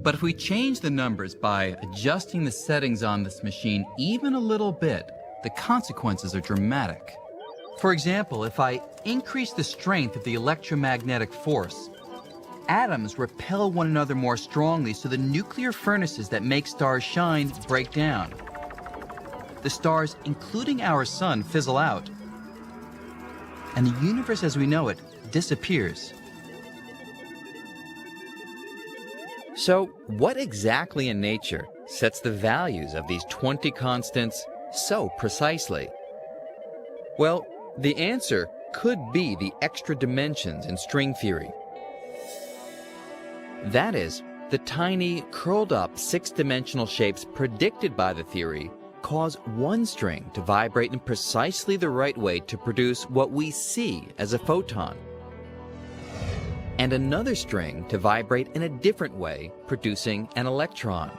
But if we change the numbers by adjusting the settings on this machine even a little bit, the consequences are dramatic. For example, if I increase the strength of the electromagnetic force, atoms repel one another more strongly, so the nuclear furnaces that make stars shine break down. The stars, including our sun, fizzle out, and the universe as we know it disappears. So, what exactly in nature sets the values of these 20 constants so precisely? Well, the answer could be the extra dimensions in string theory. That is, the tiny, curled-up six-dimensional shapes predicted by the theory cause one string to vibrate in precisely the right way to produce what we see as a photon, and another string to vibrate in a different way, producing an electron.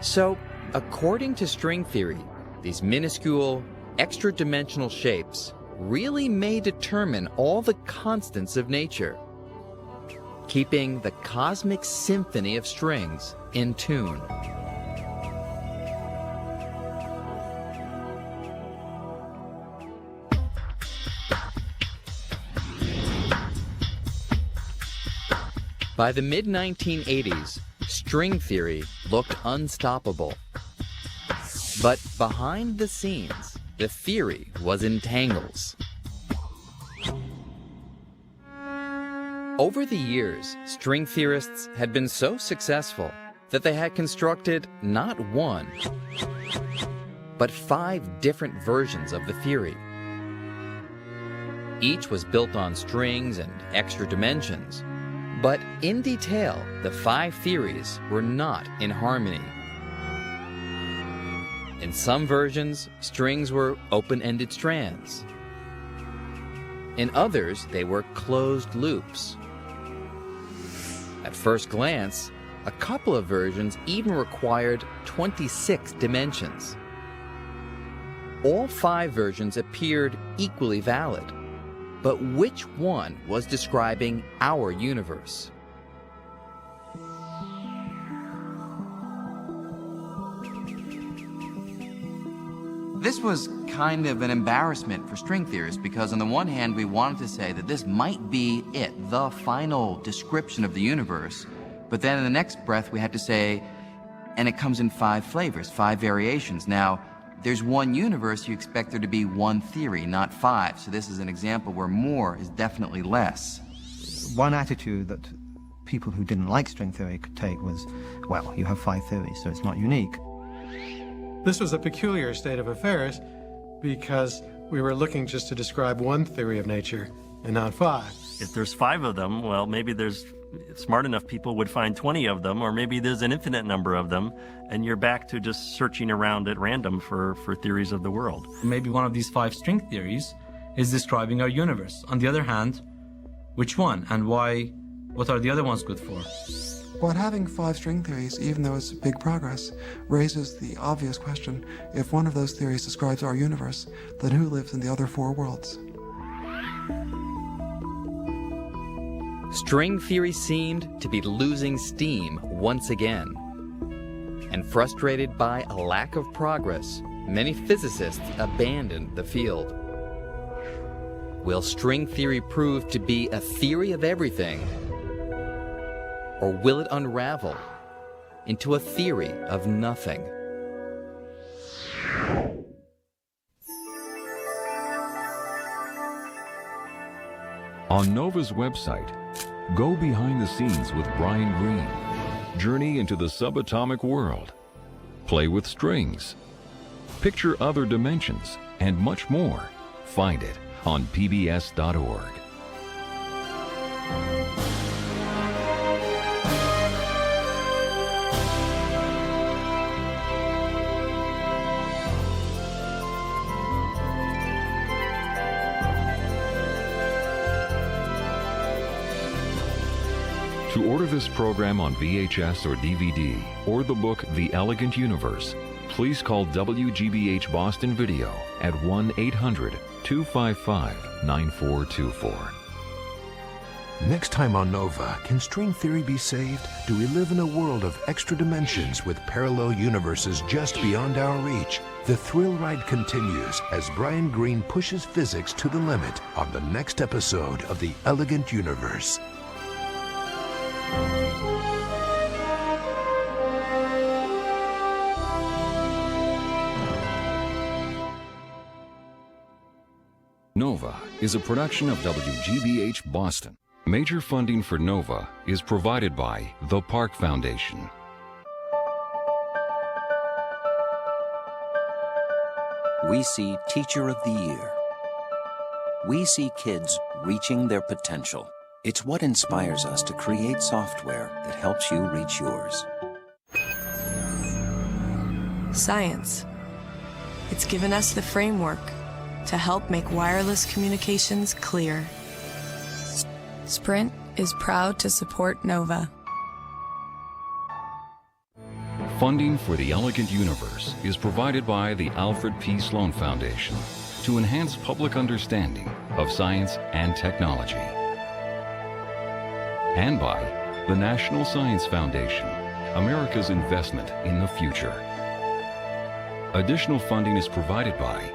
So, according to string theory, these minuscule, extra-dimensional shapes really may determine all the constants of nature, keeping the cosmic symphony of strings in tune. By the mid-1980s, string theory looked unstoppable. But behind the scenes, the theory was in tangles. Over the years, string theorists had been so successful that they had constructed not one, but 5 different versions of the theory. Each was built on strings and extra dimensions, but in detail, the 5 theories were not in harmony. In some versions, strings were open-ended strands. In others, they were closed loops. At first glance, a couple of versions even required 26 dimensions. All 5 versions appeared equally valid, but which one was describing our universe? This was kind of an embarrassment for string theorists because on the one hand we wanted to say that this might be it, the final description of the universe, but then in the next breath we had to say, and it comes in 5 flavors, 5 variations. Now, there's one universe, you expect there to be one theory, not 5. So this is an example where more is definitely less. One attitude that people who didn't like string theory could take was, well, you have 5 theories, so it's not unique. This was a peculiar state of affairs because we were looking just to describe one theory of nature and not 5. If there's 5 of them, well, maybe there's smart enough people would find 20 of them, or maybe there's an infinite number of them, and you're back to just searching around at random for theories of the world. Maybe one of these 5 string theories is describing our universe. On the other hand, which one and why? What are the other ones good for? But having 5 string theories, even though it's big progress, raises the obvious question: if one of those theories describes our universe, then who lives in the other 4 worlds? String theory seemed to be losing steam once again. And frustrated by a lack of progress, many physicists abandoned the field. Will string theory prove to be a theory of everything? Or will it unravel into a theory of nothing? On NOVA's website, go behind the scenes with Brian Greene. Journey into the subatomic world. Play with strings. Picture other dimensions and much more. Find it on pbs.org. To order this program on VHS or DVD, or the book The Elegant Universe, please call WGBH Boston Video at 1-800-255-9424. Next time on Nova, can string theory be saved? Do we live in a world of extra dimensions with parallel universes just beyond our reach? The thrill ride continues as Brian Greene pushes physics to the limit on the next episode of The Elegant Universe. Nova is a production of WGBH Boston. Major funding for Nova is provided by the Park Foundation. We see Teacher of the Year. We see kids reaching their potential. It's what inspires us to create software that helps you reach yours. Science. It's given us the framework to help make wireless communications clear. Sprint is proud to support Nova. Funding for The Elegant Universe is provided by the Alfred P. Sloan Foundation to enhance public understanding of science and technology. And by the National Science Foundation, America's investment in the future. Additional funding is provided by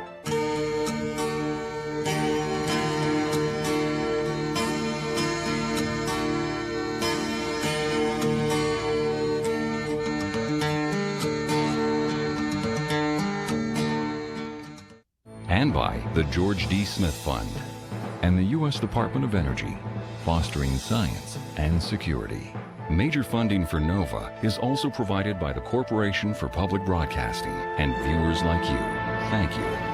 the George D. Smith Fund and the U.S. Department of Energy, fostering science and security. Major funding for Nova is also provided by the Corporation for Public Broadcasting and viewers like you. Thank you.